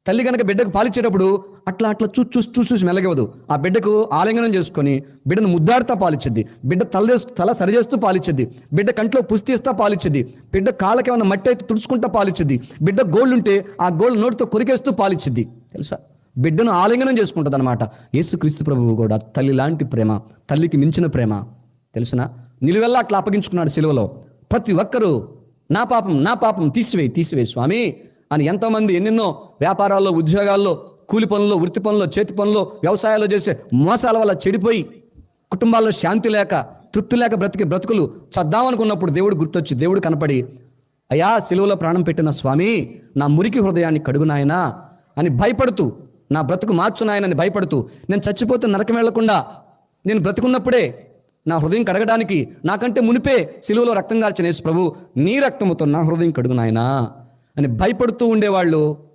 తల్లి కనుక బిడ్డకు పాలిచ్చేటప్పుడు అట్లా అట్లా చూసి మెలగవదు. ఆ బిడ్డకు ఆలింగనం చేసుకొని బిడ్డను ముద్దాడుతా పాలిచ్చిద్ది. బిడ్డ తల సరిచేస్తూ పాలిచ్చిద్ది. బిడ్డ కంట్లో పుస్తీస్తా పాలిచ్చిద్ది. బిడ్డ కాళ్ళకి ఏమైనా మట్టి అయితే తుడుచుకుంటా పాలిచ్చిద్ది. బిడ్డ గోళ్ళు ఉంటే ఆ గోళ్ళు నోటితో కొరికేస్తూ పాలిచ్చిద్ది. తెలుసా? బిడ్డను ఆలింగనం చేసుకుంటుంది అనమాట. యేసుక్రీస్తు ప్రభువు కూడా తల్లి లాంటి ప్రేమ, తల్లికి మించిన ప్రేమ. తెలిసిన నిలువెల్లా అట్లా అప్పగించుకున్నాడు సిలువలో. ప్రతి ఒక్కరూ నా పాపం తీసివేయి స్వామి అని ఎంతోమంది ఎన్నెన్నో వ్యాపారాల్లో, ఉద్యోగాల్లో, కూలి పనుల్లో, వృత్తి పనుల్లో, చేతి పనుల్లో, వ్యవసాయాల్లో చేసే మోసాల వల్ల చెడిపోయి కుటుంబాల్లో శాంతి లేక, తృప్తి లేక బ్రతుకులు చద్దామనుకున్నప్పుడు దేవుడు గుర్తొచ్చి, దేవుడు కనపడి, అయ్యా సిలువలో ప్రాణం పెట్టిన స్వామి, నా మురికి హృదయాన్ని కడుగు నాయనా అని భయపడుతూ, నా బ్రతుకు మార్చు నాయనని భయపడుతూ, నేను చచ్చిపోతే నరకం వెళ్లకుండా నేను బ్రతుకున్నప్పుడే నా హృదయం కడగడానికి నాకంటే మునిపే సిలువలో రక్తం కార్చిన యేసు ప్రభు, నీ రక్తముతో నా హృదయం కడుగు నాయనా అని భయపడుతూ ఉండేవాళ్ళు